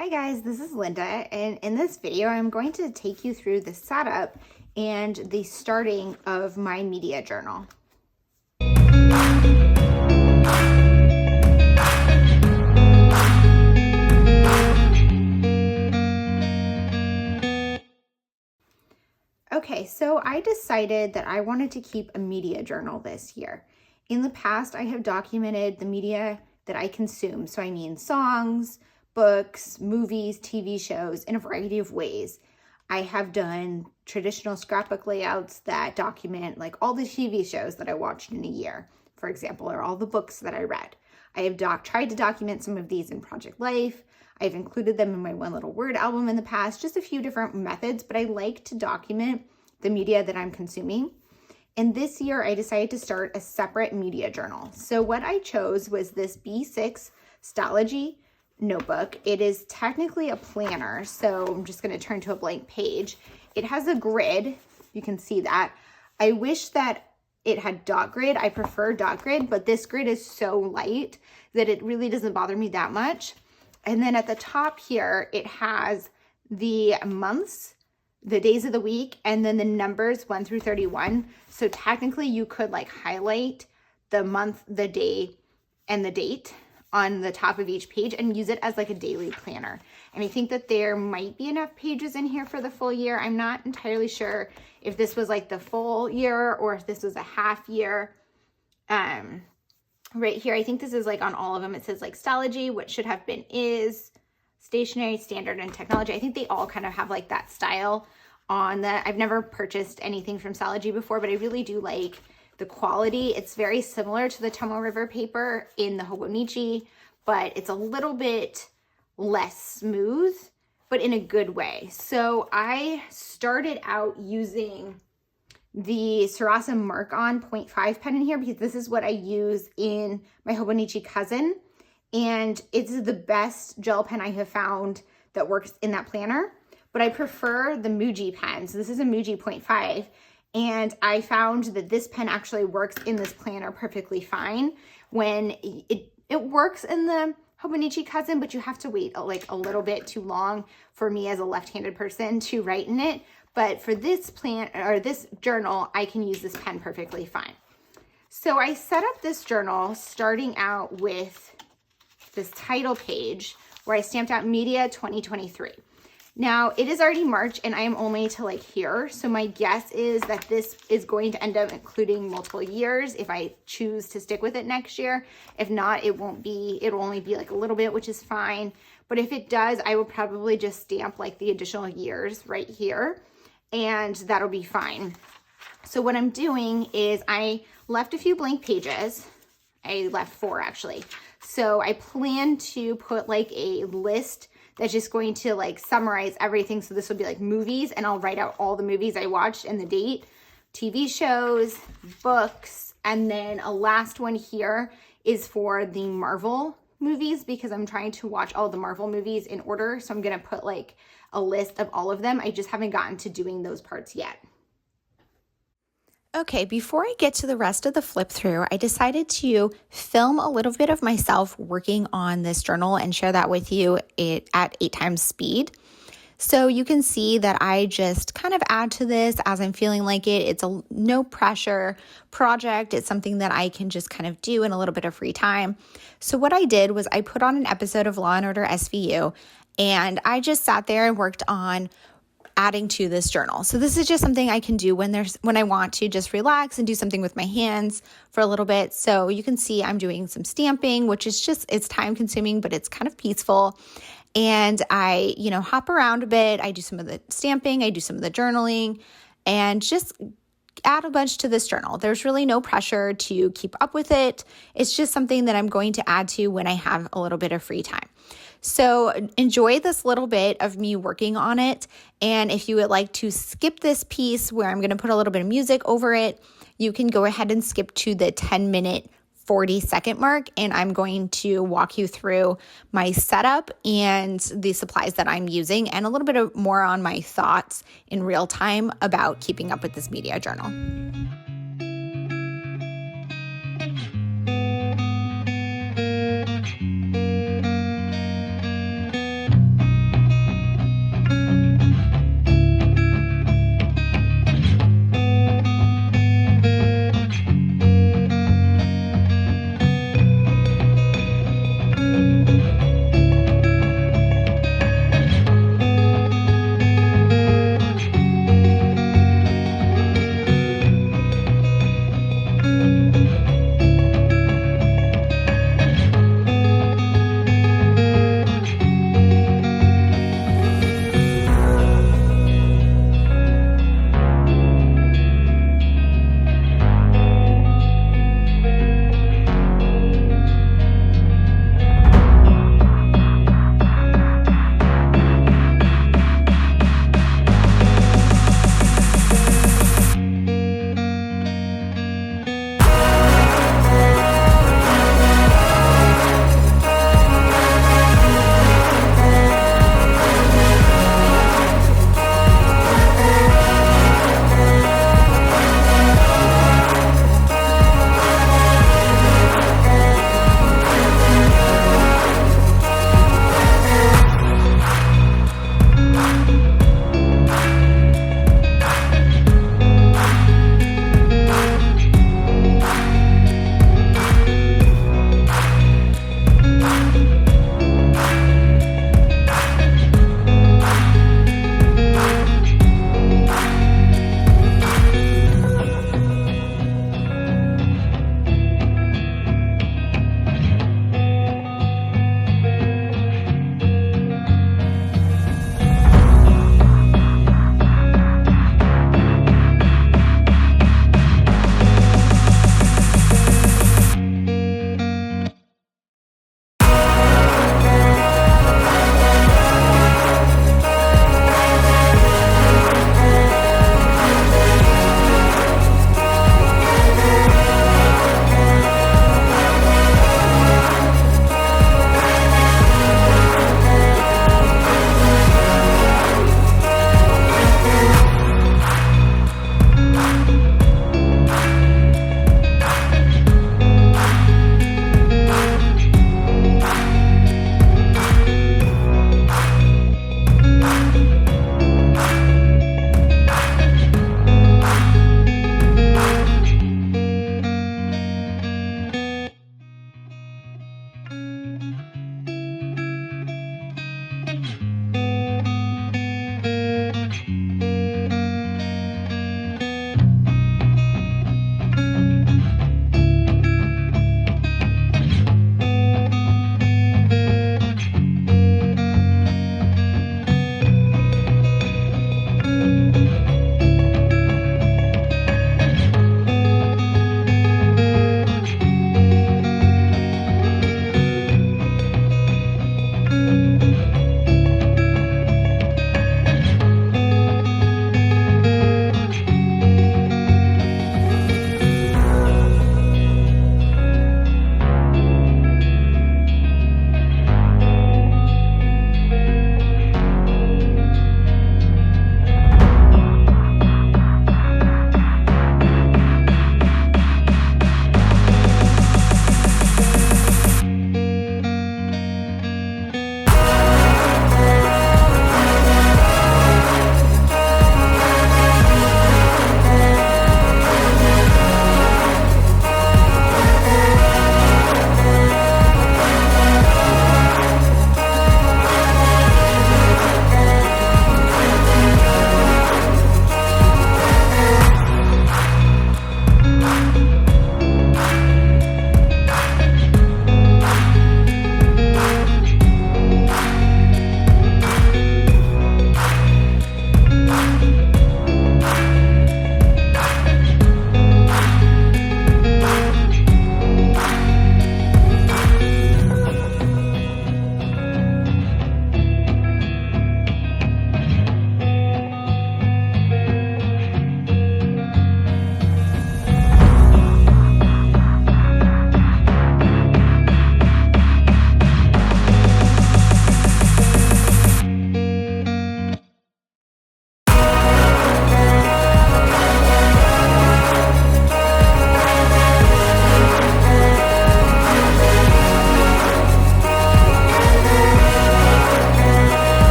Hi guys, this is Linda, and in this video I'm going to take you through the setup and the starting of my media journal. Okay, so I decided that I wanted to keep a media journal this year. In the past, I have documented the media that I consume, so I mean songs, books, movies, TV shows in a variety of ways. I have done traditional scrapbook layouts that document like all the TV shows that I watched in a year, for example, or all the books that I read. I have tried to document some of these in Project Life. I've included them in my one little word album in the past, just a few different methods, but I like to document the media that I'm consuming. And this year I decided to start a separate media journal. So what I chose was this B6 Stalogy notebook. It is technically a planner, so I'm just going to turn to a blank page. It has a grid. You can see that. I wish that it had dot grid. I prefer dot grid, but this grid is so light that it really doesn't bother me that much. And then at the top here, it has the months, the days of the week, and then the numbers 1 through 31. So technically you could like highlight the month, the day, and the date on the top of each page and use it as like a daily planner. And I think that there might be enough pages in here for the full year. I'm not entirely sure if this was like the full year or if this was a half year. Right here, I think this is like on all of them. It says like Stalogy, what should have been is, stationary, standard, and technology. I think they all kind of have like that style on the, I've never purchased anything from Stalogy before, but I really do like the quality. It's very similar to the Tomoe River paper in the Hobonichi, but it's a little bit less smooth, but in a good way. So I started out using the Sarasa Mark-On 0.5 pen in here because this is what I use in my Hobonichi Cousin. And it's the best gel pen I have found that works in that planner, but I prefer the Muji pen. So this is a Muji 0.5. And I found that this pen actually works in this planner perfectly fine. When it works in the Hobonichi Cousin, but you have to wait like a little bit too long for me as a left-handed person to write in it. But for this this journal, I can use this pen perfectly fine. So I set up this journal starting out with this title page where I stamped out Media 2023. Now it is already March and I am only to like here. So my guess is that this is going to end up including multiple years if I choose to stick with it next year. If not, it'll only be like a little bit, which is fine. But if it does, I will probably just stamp like the additional years right here and that'll be fine. So what I'm doing is I left a few blank pages. I left 4 actually. So I plan to put like a list that's just going to like summarize everything. So this will be like movies and I'll write out all the movies I watched and the date, TV shows, books, and then a last one here is for the Marvel movies because I'm trying to watch all the Marvel movies in order. So I'm going to put like a list of all of them. I just haven't gotten to doing those parts yet. Okay, before I get to the rest of the flip through, I decided to film a little bit of myself working on this journal and share that with you at 8 times speed. So you can see that I just kind of add to this as I'm feeling like it. It's a no pressure project. It's something that I can just kind of do in a little bit of free time. So what I did was I put on an episode of Law & Order SVU and I just sat there and worked on adding to this journal. So this is just something I can do when I want to just relax and do something with my hands for a little bit. So you can see I'm doing some stamping, which is it's time consuming, but it's kind of peaceful. And I, hop around a bit. I do some of the stamping, I do some of the journaling, and just add a bunch to this journal. There's really no pressure to keep up with it. It's just something that I'm going to add to when I have a little bit of free time. So enjoy this little bit of me working on it. And if you would like to skip this piece where I'm going to put a little bit of music over it, you can go ahead and skip to the 10-minute 40-second mark. And I'm going to walk you through my setup and the supplies that I'm using and a little bit more on my thoughts in real time about keeping up with this media journal.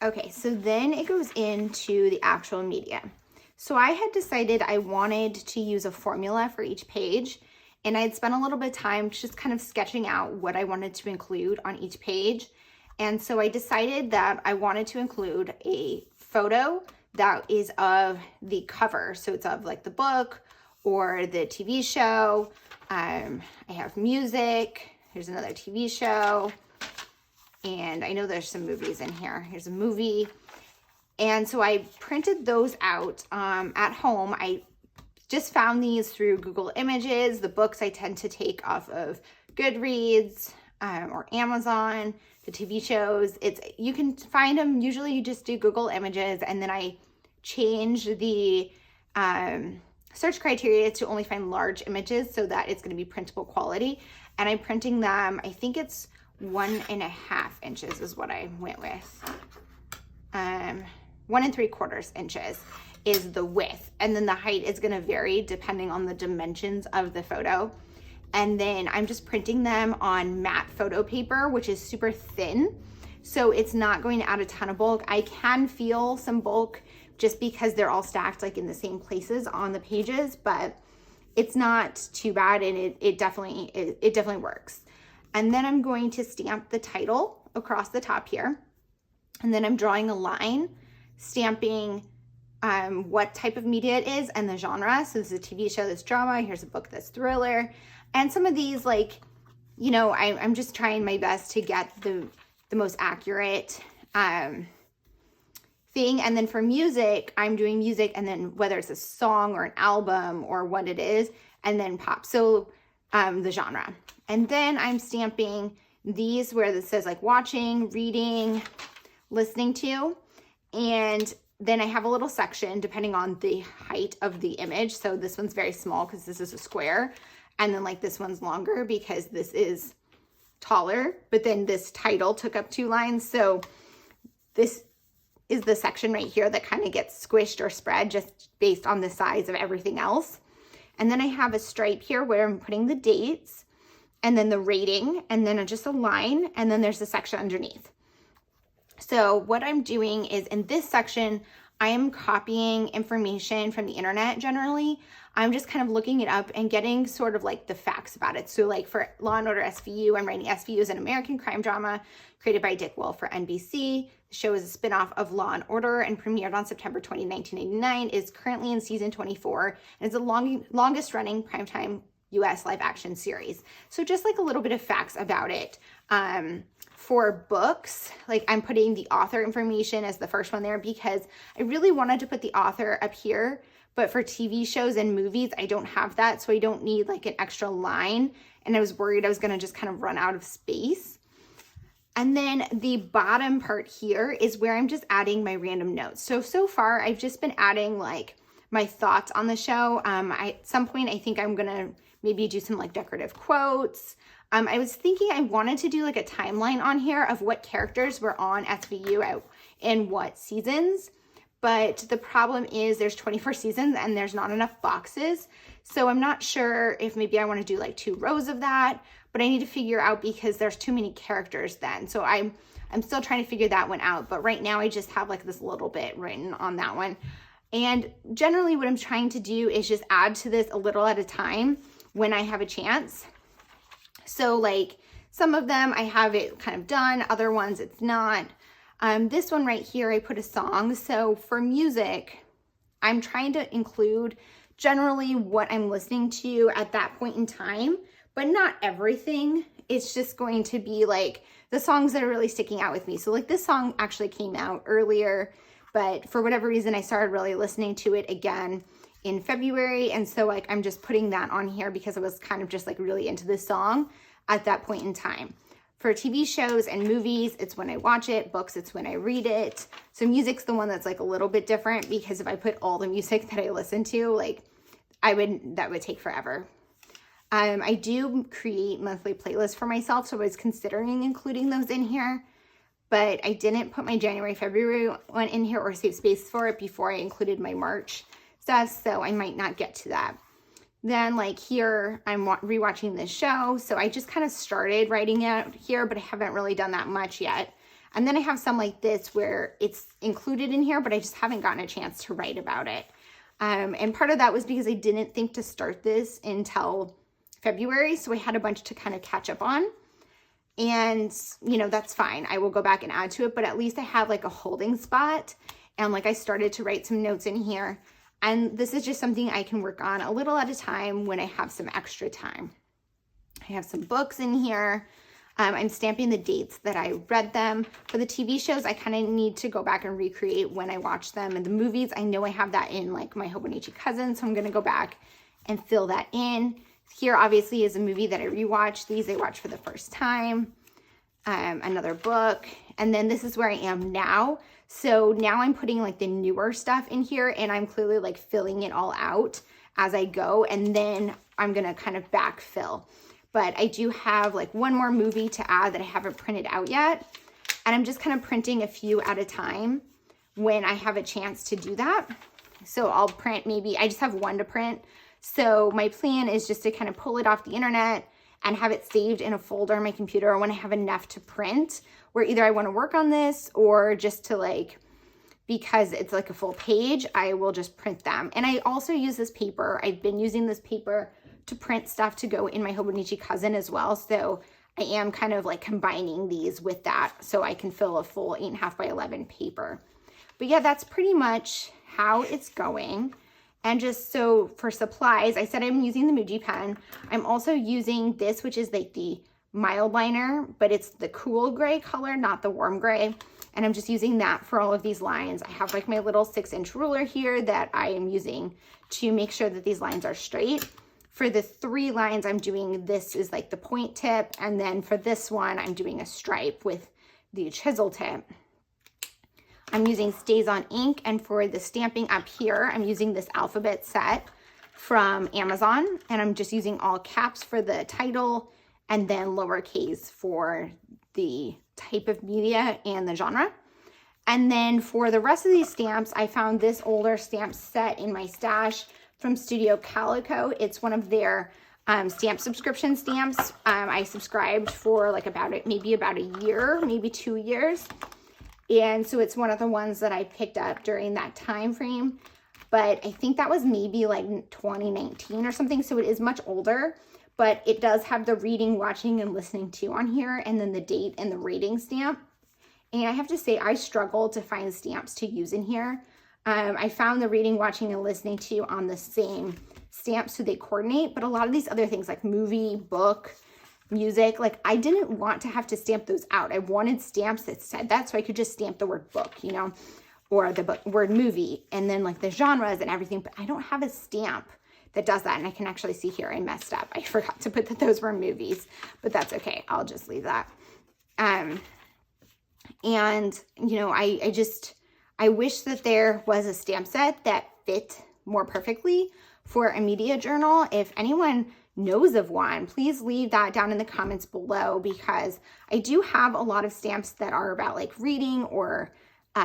Okay, so then it goes into the actual media. So I had decided I wanted to use a formula for each page, and I had spent a little bit of time just kind of sketching out what I wanted to include on each page. And so I decided that I wanted to include a photo that is of the cover. So it's of like the book or the TV show. I have music. Here's another TV show. And I know there's some movies in here. Here's a movie. And so I printed those out at home. I just found these through Google Images. The books I tend to take off of Goodreads or Amazon. The TV shows, you can find them. Usually you just do Google Images, and then I change the search criteria to only find large images so that it's going to be printable quality. And I'm printing them, I think it's 1.5 inches is what I went with. 1 3/4 inches is the width, and then the height is going to vary depending on the dimensions of the photo. And then I'm just printing them on matte photo paper, which is super thin, so it's not going to add a ton of bulk. I can feel some bulk just because they're all stacked like in the same places on the pages, but it's not too bad, and it definitely works. And then I'm going to stamp the title across the top here, and then I'm drawing a line, stamping what type of media it is and the genre. So this is a TV show that's drama, here's a book that's thriller. And some of these, like, you know, I'm just trying my best to get the most accurate thing. And then for music, I'm doing music, and then whether it's a song or an album or what it is, and then pop. So the genre. And then I'm stamping these where this says like watching, reading, listening to. And then I have a little section depending on the height of the image. So this one's very small because this is a square. And then like this one's longer because this is taller, but then this title took up 2 lines. So this is the section right here that kind of gets squished or spread just based on the size of everything else. And then I have a stripe here where I'm putting the dates, and then the rating, and then just a line, and then there's a section underneath. So what I'm doing is in this section, I am copying information from the internet generally. I'm just kind of looking it up and getting sort of like the facts about it. So like for Law & Order SVU, I'm writing SVU is an American crime drama created by Dick Wolf for NBC. The show is a spinoff of Law & Order and premiered on September 20, 1989. Is currently in season 24 and is the longest running primetime US live action series. So just like a little bit of facts about it. For books, like I'm putting the author information as the first one there because I really wanted to put the author up here, but for TV shows and movies, I don't have that. So I don't need like an extra line. And I was worried I was going to just kind of run out of space. And then the bottom part here is where I'm just adding my random notes. So far I've just been adding like my thoughts on the show. At some point, I think I'm going to maybe do some like decorative quotes. I was thinking I wanted to do like a timeline on here of what characters were on SVU out in what seasons. But the problem is there's 24 seasons and there's not enough boxes. So I'm not sure if maybe I want to do like 2 rows of that, but I need to figure out because there's too many characters then. So I'm still trying to figure that one out. But right now I just have like this little bit written on that one. And generally what I'm trying to do is just add to this a little at a time when I have a chance. So like some of them I have it kind of done, other ones it's not. This one right here, I put a song. So for music, I'm trying to include generally what I'm listening to at that point in time, but not everything. It's just going to be like the songs that are really sticking out with me. So like this song actually came out earlier, but for whatever reason, I started really listening to it again in February. And so like, I'm just putting that on here because I was kind of just like really into this song at that point in time. For TV shows and movies, it's when I watch it. Books, it's when I read it. So music's the one that's like a little bit different because if I put all the music that I listen to, like that would take forever. I do create monthly playlists for myself. So I was considering including those in here, but I didn't put my January, February one in here or save space for it before I included my March stuff. So I might not get to that. Then like here, I'm rewatching this show. So I just kind of started writing it here, but I haven't really done that much yet. And then I have some like this where it's included in here, but I just haven't gotten a chance to write about it. And part of that was because I didn't think to start this until February. So I had a bunch to kind of catch up on. And, you know, that's fine. I will go back and add to it, but at least I have like a holding spot. And like I started to write some notes in here. And this is just something I can work on a little at a time when I have some extra time. I have some books in here. I'm stamping the dates that I read them. For the TV shows, I kind of need to go back and recreate when I watch them. And the movies, I know I have that in like my Hobonichi Cousin, so I'm going to go back and fill that in. Here, obviously, is a movie that I rewatched. These I watched for the first time. Another book. And then this is where I am now. So now I'm putting like the newer stuff in here, and I'm clearly like filling it all out as I go. And then I'm going to kind of backfill. But I do have like one more movie to add that I haven't printed out yet. And I'm just kind of printing a few at a time when I have a chance to do that. So I'll print maybe, I just have one to print. So my plan is just to kind of pull it off the internet and have it saved in a folder on my computer when I have enough to print, where either I want to work on this or just to like, because it's like a full page, I will just print them. And I also use this paper. I've been using this paper to print stuff to go in my Hobonichi Cousin as well. So I am kind of like combining these with that so I can fill a full 8.5 by 11 paper. But yeah, that's pretty much how it's going. And just so for supplies, I said I'm using the Muji pen. I'm also using this, which is like the mild liner, but it's the cool gray color, not the warm gray. And I'm just using that for all of these lines. I have like my little 6-inch ruler here that I am using to make sure that these lines are straight. For the 3 lines I'm doing, this is like the point tip. And then for this one, I'm doing a stripe with the chisel tip. I'm using Stays On ink, and for the stamping up here, I'm using this alphabet set from Amazon, and I'm just using all caps for the title and then lowercase for the type of media and the genre. And then for the rest of these stamps, I found this older stamp set in my stash from Studio Calico. It's one of their stamp subscription stamps. I subscribed for like maybe about a year, maybe 2 years. And so it's one of the ones that I picked up during that time frame. But I think that was maybe like 2019 or something. So it is much older, but it does have the reading, watching, and listening to on here, and then the date and the rating stamp. And I have to say, I struggled to find stamps to use in here. I found the reading, watching, and listening to on the same stamp, so they coordinate. But a lot of these other things like movie, book, music, like I didn't want to have to stamp those out. I wanted stamps that said that, so I could just stamp the word book, you know, or the word movie, and then like the genres and everything. But I don't have a stamp that does that. And I can actually see here I messed up. I forgot to put that those were movies, but that's okay. I'll just leave that. And you know, I wish that there was a stamp set that fit more perfectly for a media journal. If anyone knows of one, please leave that down in the comments below, because I do have a lot of stamps that are about like reading or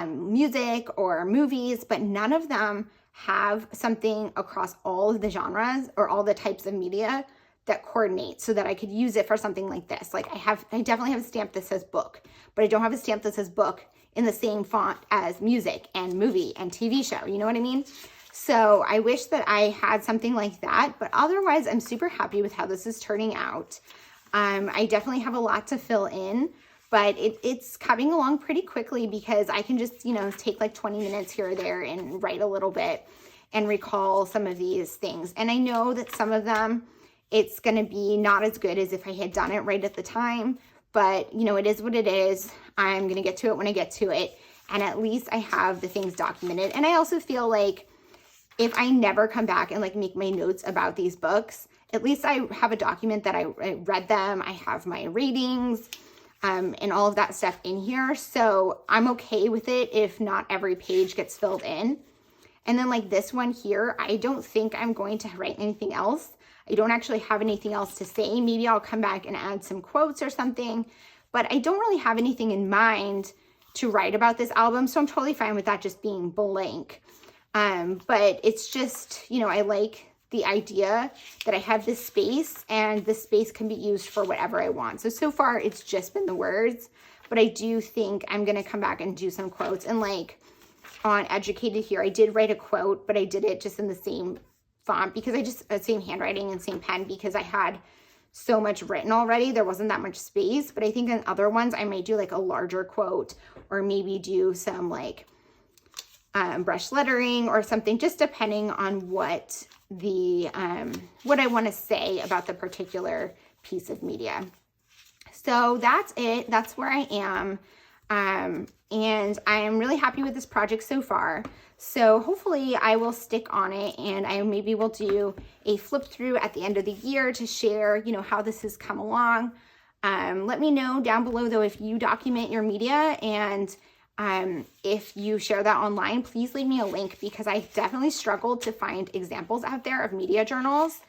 music or movies, but none of them have something across all of the genres or all the types of media that coordinate so that I could use it for something like this. Like I definitely have a stamp that says book, but I don't have a stamp that says book in the same font as music and movie and TV show. You know what I mean? So I wish that I had something like that, but otherwise I'm super happy with how this is turning out. I definitely have a lot to fill in, but it's coming along pretty quickly because I can just, you know, take like 20 minutes here or there and write a little bit and recall some of these things. And I know that some of them, it's going to be not as good as if I had done it right at the time, but you know, it is what it is. I'm going to get to it when I get to it. And at least I have the things documented. And I also feel like if I never come back and like make my notes about these books, at least I have a document that I read them. I have my ratings and all of that stuff in here. So I'm okay with it if not every page gets filled in. And then like this one here, I don't think I'm going to write anything else. I don't actually have anything else to say. Maybe I'll come back and add some quotes or something, but I don't really have anything in mind to write about this album. So I'm totally fine with that just being blank. But it's just, you know, I like the idea that I have this space and this space can be used for whatever I want. So far it's just been the words, but I do think I'm going to come back and do some quotes. And like on Educated Here, I did write a quote, but I did it just in the same font because same handwriting and same pen because I had so much written already. There wasn't that much space, but I think in other ones I may do like a larger quote or maybe do some like brush lettering or something, just depending on what I want to say about the particular piece of media. So that's it. That's where I am. And I am really happy with this project so far. So hopefully I will stick on it, and I maybe will do a flip through at the end of the year to share, you know, how this has come along. Let me know down below though, if you document your media, and if you share that online, please leave me a link because I definitely struggled to find examples out there of media journals.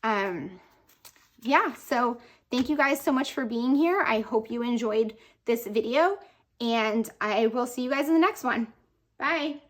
Yeah, so thank you guys so much for being here. I hope you enjoyed this video, and I will see you guys in the next one. Bye.